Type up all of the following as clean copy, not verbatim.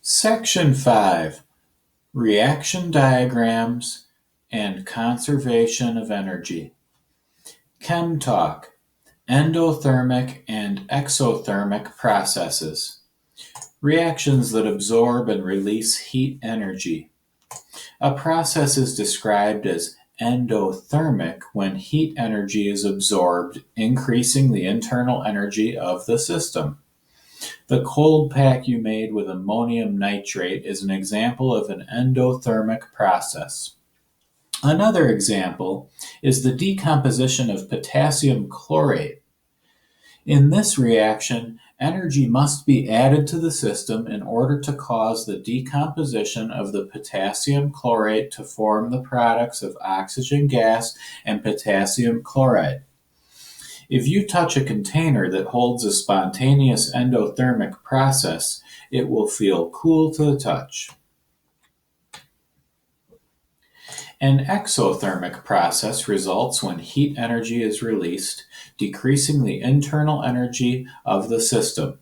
Section 5, Reaction Diagrams and Conservation of Energy. Chem Talk, Endothermic and Exothermic Processes. Reactions that absorb and release heat energy. A process is described as endothermic when heat energy is absorbed, increasing the internal energy of the system. The cold pack you made with ammonium nitrate is an example of an endothermic process. Another example is the decomposition of potassium chlorate. In this reaction, energy must be added to the system in order to cause the decomposition of the potassium chlorate to form the products of oxygen gas and potassium chloride. If you touch a container that holds a spontaneous endothermic process, it will feel cool to the touch. An exothermic process results when heat energy is released, decreasing the internal energy of the system.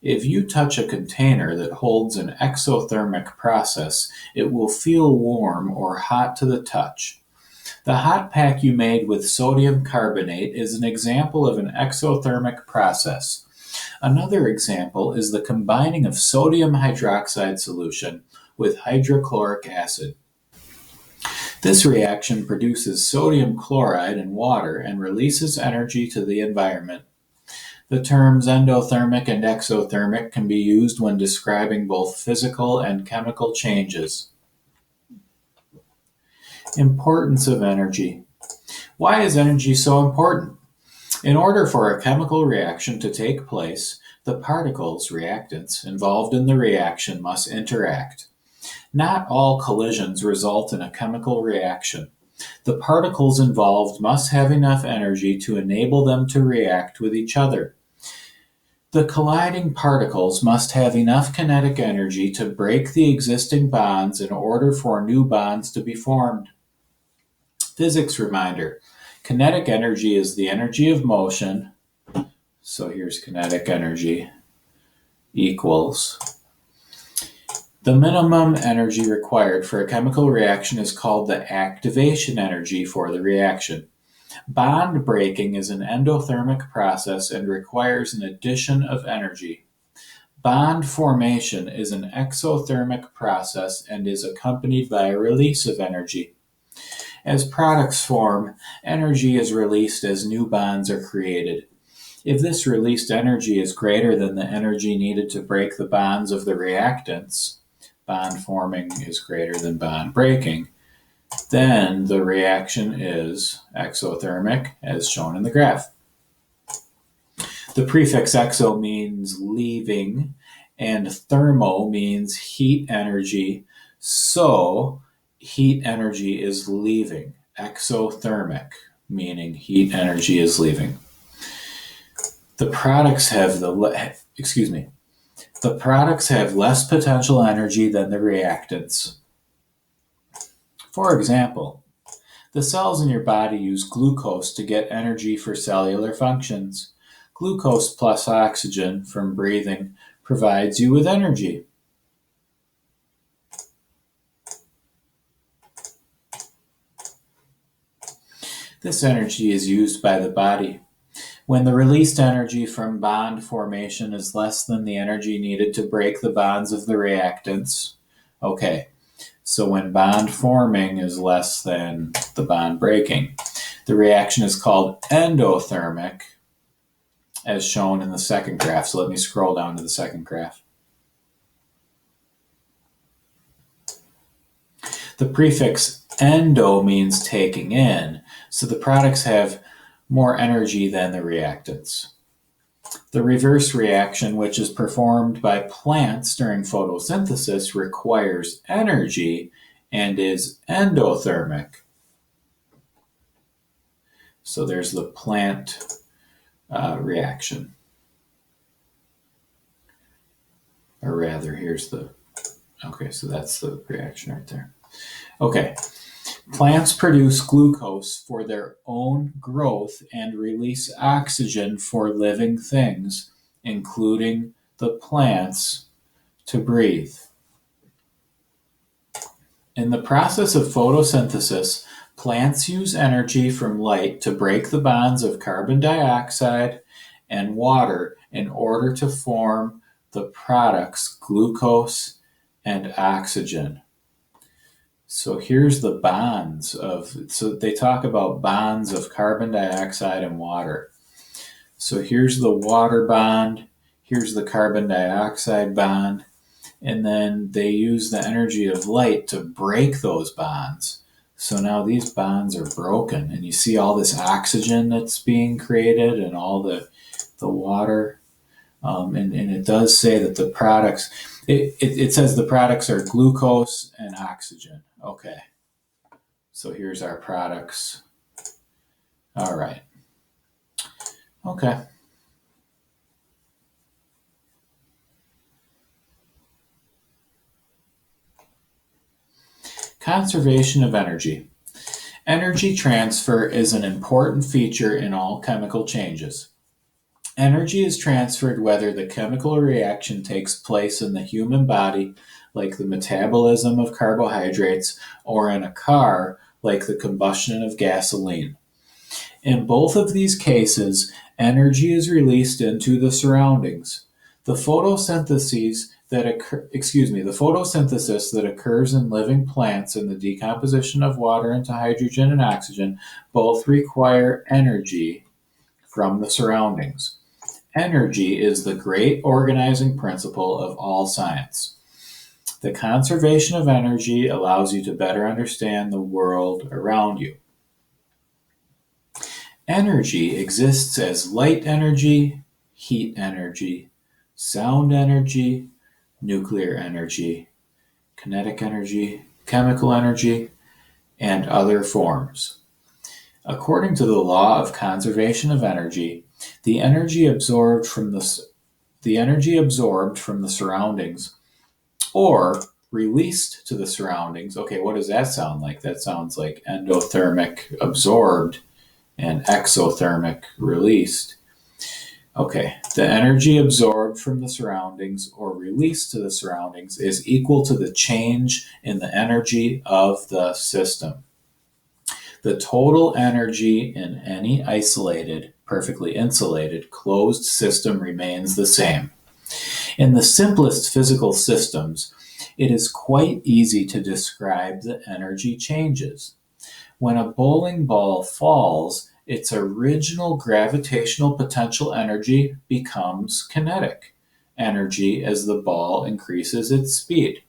If you touch a container that holds an exothermic process, it will feel warm or hot to the touch. The hot pack you made with sodium carbonate is an example of an exothermic process. Another example is the combining of sodium hydroxide solution with hydrochloric acid. This reaction produces sodium chloride in water and releases energy to the environment. The terms endothermic and exothermic can be used when describing both physical and chemical changes. Importance of energy. Why is energy so important? In order for a chemical reaction to take place, the particles, reactants, involved in the reaction must interact. Not all collisions result in a chemical reaction. The particles involved must have enough energy to enable them to react with each other. The colliding particles must have enough kinetic energy to break the existing bonds in order for new bonds to be formed. Physics reminder. Kinetic energy is the energy of motion. So here's kinetic energy equals. The minimum energy required for a chemical reaction is called the activation energy for the reaction. Bond breaking is an endothermic process and requires an addition of energy. Bond formation is an exothermic process and is accompanied by a release of energy. As products form, energy is released as new bonds are created. If this released energy is greater than the energy needed to break the bonds of the reactants, bond forming is greater than bond breaking, then the reaction is exothermic, as shown in the graph. The prefix exo means leaving, and thermo means heat energy, so heat energy is leaving. Exothermic, meaning heat energy is leaving. The products have less potential energy than the reactants. For example, the cells in your body use glucose to get energy for cellular functions. Glucose plus oxygen from breathing provides you with energy. This energy is used by the body. When the released energy from bond formation is less than the energy needed to break the bonds of the reactants, so when bond forming is less than the bond breaking, the reaction is called endothermic, as shown in the second graph. So let me scroll down to the second graph. The prefix endo means taking in, so the products have more energy than the reactants. The reverse reaction, which is performed by plants during photosynthesis, requires energy and is endothermic. So there's the plant reaction. Or rather, so that's the reaction right there. Plants produce glucose for their own growth and release oxygen for living things, including the plants, to breathe. In the process of photosynthesis, plants use energy from light to break the bonds of carbon dioxide and water in order to form the products glucose and oxygen. So here's the bonds so they talk about bonds of carbon dioxide and water. So here's the water bond, here's the carbon dioxide bond, and then they use the energy of light to break those bonds. So now these bonds are broken, and you see all this oxygen that's being created and all the water. And it does say that the products, it says the products are glucose and oxygen. Okay. So here's our products. All right. Okay. Conservation of energy. Energy transfer is an important feature in all chemical changes. Energy is transferred whether the chemical reaction takes place in the human body, like the metabolism of carbohydrates, or in a car, like the combustion of gasoline. In both of these cases, energy is released into the surroundings. The photosynthesis that occurs in living plants and the decomposition of water into hydrogen and oxygen both require energy from the surroundings. Energy is the great organizing principle of all science. The conservation of energy allows you to better understand the world around you. Energy exists as light energy, heat energy, sound energy, nuclear energy, kinetic energy, chemical energy, and other forms. According to the law of conservation of energy, the energy absorbed from the surroundings or released to the surroundings. Okay, what does that sound like? That sounds like endothermic absorbed and exothermic released. Okay, the energy absorbed from the surroundings or released to the surroundings is equal to the change in the energy of the system. The total energy in any isolated, perfectly insulated, closed system remains the same. In the simplest physical systems, it is quite easy to describe the energy changes. When a bowling ball falls, its original gravitational potential energy becomes kinetic energy as the ball increases its speed.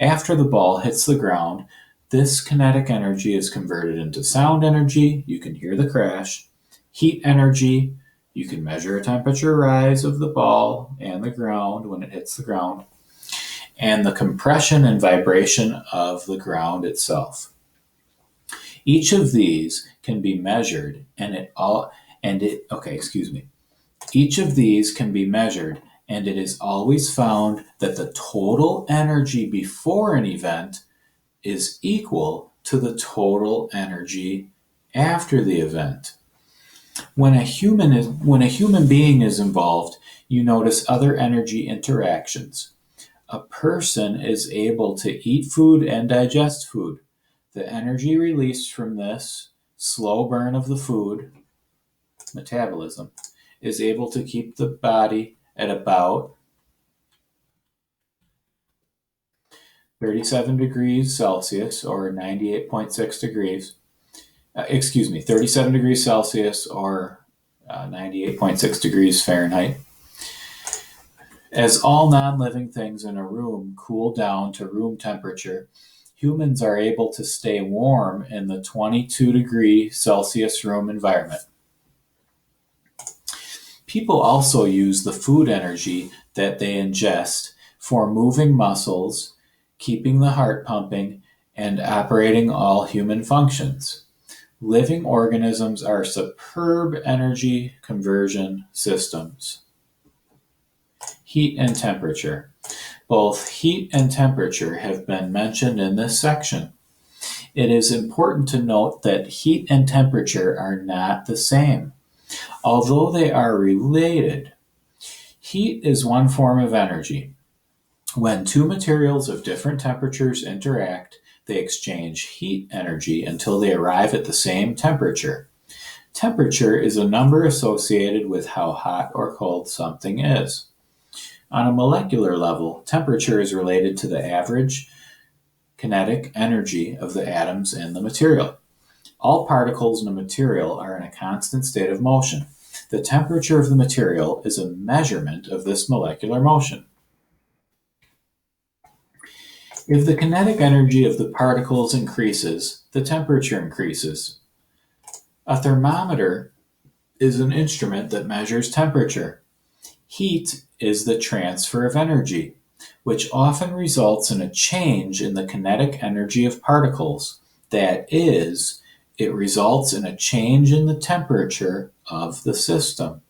After the ball hits the ground, this kinetic energy is converted into sound energy, you can hear the crash, heat energy, you can measure a temperature rise of the ball and the ground when it hits the ground, and the compression and vibration of the ground itself. Each of these can be measured Each of these can be measured, and it is always found that the total energy before an event is equal to the total energy after the event. When a human being is involved, you notice other energy interactions. A person is able to eat food and digest food. The energy released from this slow burn of the food, metabolism, is able to keep the body at about 37 degrees Celsius or 98.6 degrees. 37 degrees Celsius or 98.6 degrees Fahrenheit. As all non-living things in a room cool down to room temperature, humans are able to stay warm in the 22 degree Celsius room environment. People also use the food energy that they ingest for moving muscles, keeping the heart pumping, and operating all human functions. Living organisms are superb energy conversion systems. Heat and temperature. Both heat and temperature have been mentioned in this section. It is important to note that heat and temperature are not the same. Although they are related, heat is one form of energy. When two materials of different temperatures interact, they exchange heat energy until they arrive at the same temperature. Temperature is a number associated with how hot or cold something is. On a molecular level, temperature is related to the average kinetic energy of the atoms in the material. All particles in a material are in a constant state of motion. The temperature of the material is a measurement of this molecular motion. If the kinetic energy of the particles increases, the temperature increases. A thermometer is an instrument that measures temperature. Heat is the transfer of energy, which often results in a change in the kinetic energy of particles. That is, it results in a change in the temperature of the system.